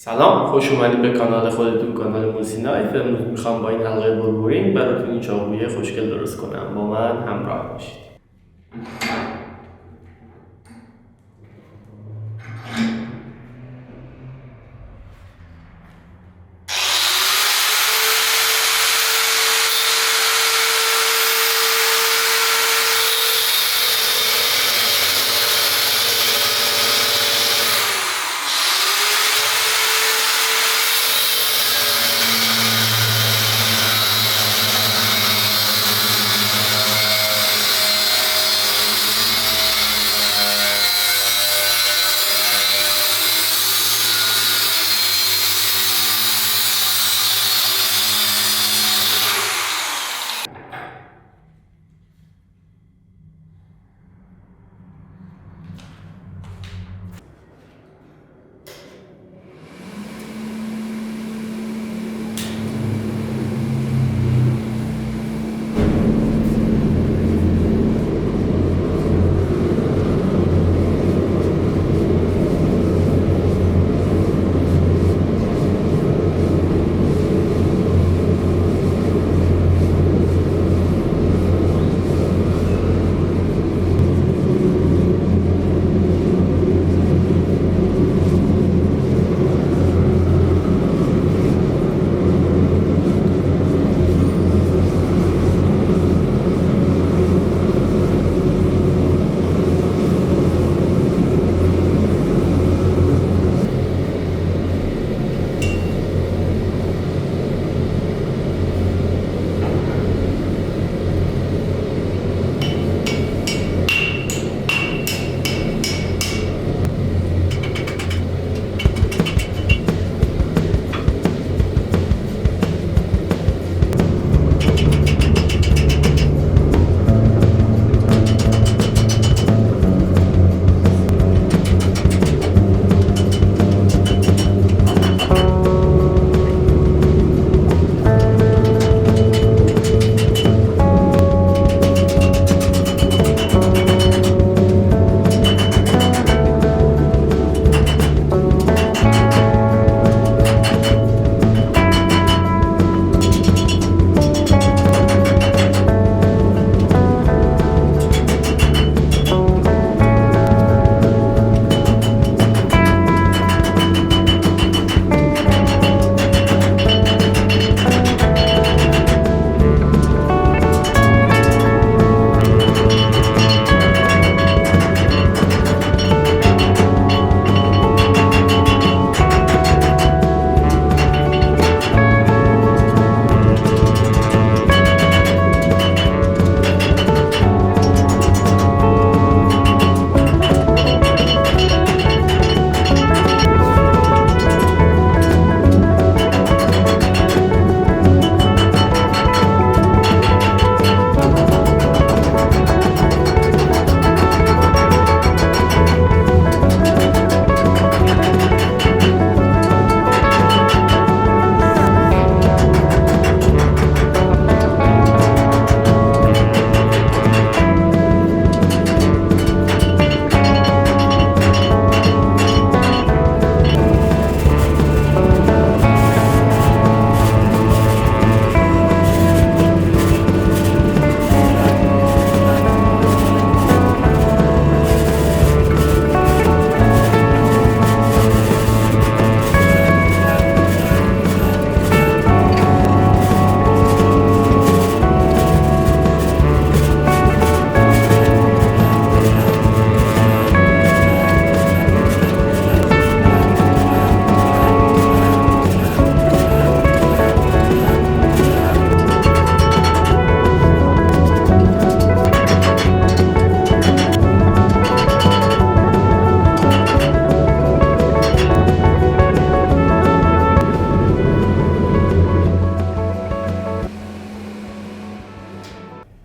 سلام، خوش اومدید به کانال خودتون، کانال موسی نایف. امروز میخوام با این حلقه بربورینگ براتون این چاقوی خوشگل درست کنم. با من همراه باشید.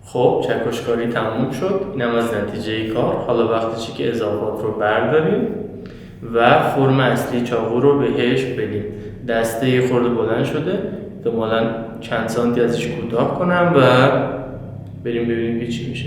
خب چکشکاری تموم شد. اینم از نتیجه کار. حالا وقتشه که اضافات رو برداریم و فرم اصلی چاقو رو بهش بدیم. دسته خورده بلند شده، احتمالاً چند سانتی ازش کوتاه کنم و بریم ببینیم که چی میشه.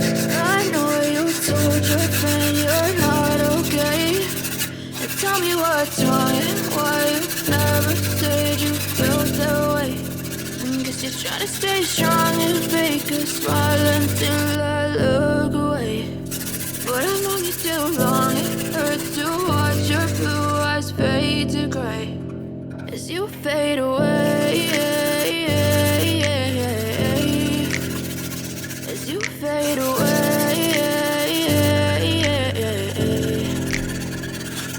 I know you told your friend you're not okay. Now tell me what's wrong and why you never said you felt that way. Guess you're trying to stay strong and fake a smile until I look away. But I've known you too long, it hurts to watch your blue eyes fade to gray as you fade away. As you fade away.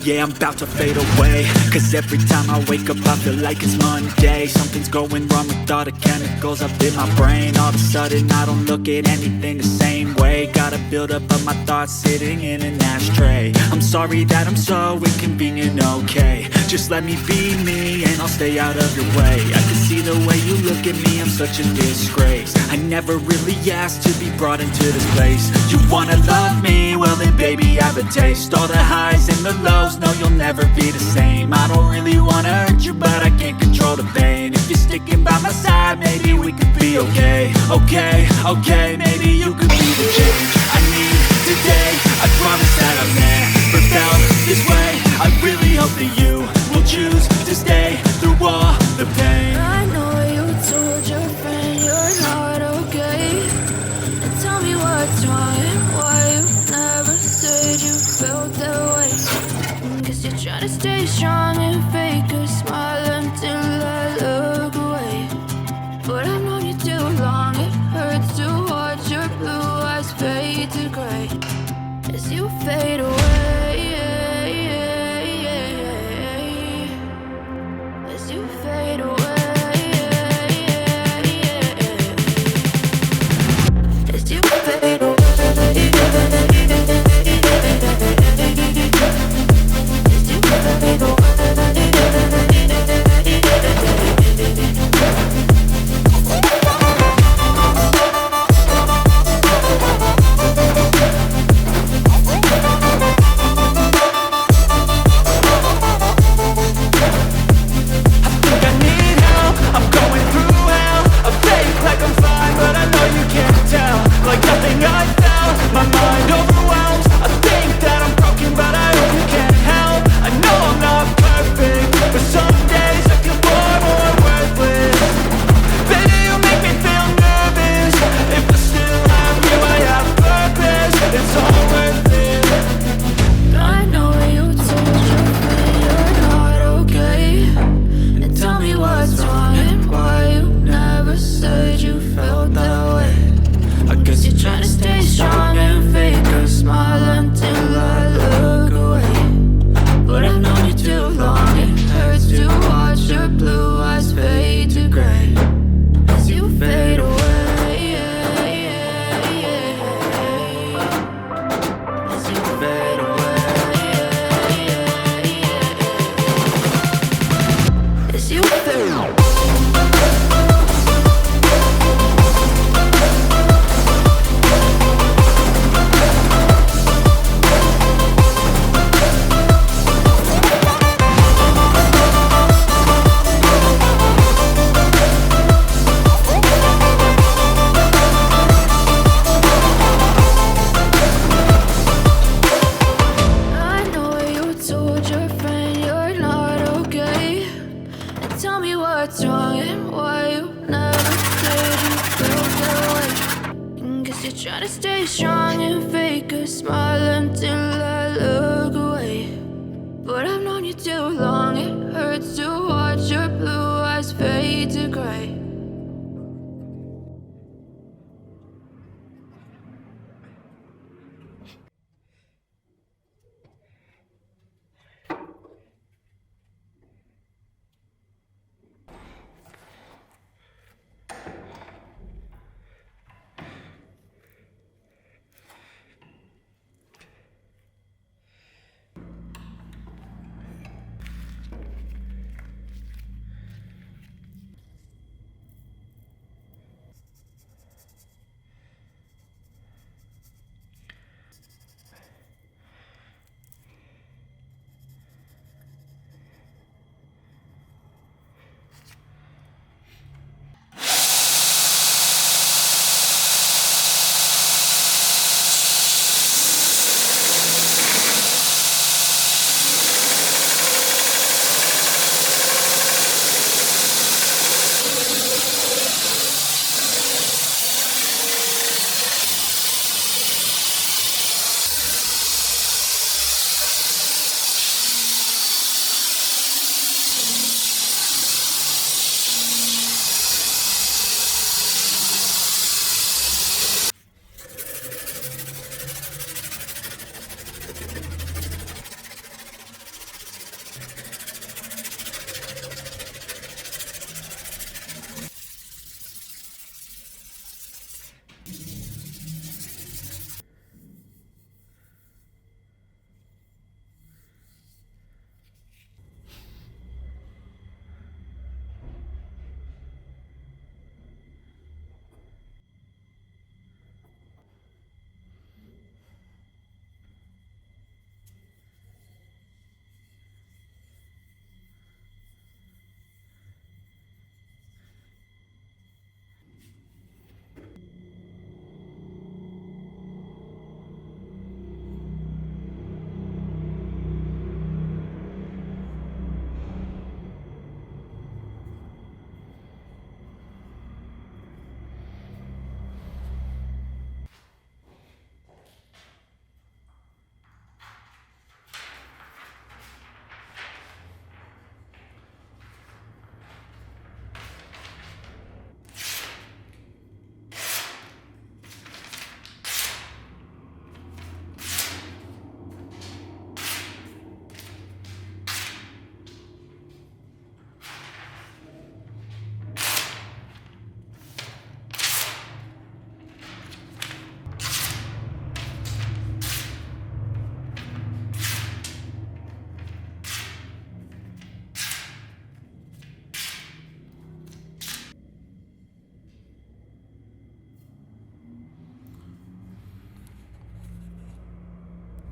Yeah, I'm about to fade away, cause every time I wake up I feel like it's Monday. Something's going wrong with all the chemicals up in my brain. All of a sudden I don't look at anything the same way. Got a build up of my thoughts sitting in an ashtray. I'm sorry that I'm so inconvenient, okay. Just let me be me and I'll stay out of your way. I can see the way you look at me, I'm such a disgrace. I never really asked to be brought into this place. You wanna love me? Well then baby I have a taste. All the highs and the lows, no you'll never be the same. I don't really wanna hurt you but I can't control the pain. If you're sticking by my side, maybe we could be okay. Okay, maybe you could be the change I need today. I promise that I've never felt this way. I really hope that you will choose to stay through all the pain. I know you told your friend you're not okay, and tell me what's wrong and why you never said you felt that way. Guess you're trying to stay strong and fake a smile until I look away. But I've known you too long, it hurts to watch your blue eyes fade to gray as you fade away. As you fade away. As you fade away. As you fade away. Try to stay strong and fake a smile until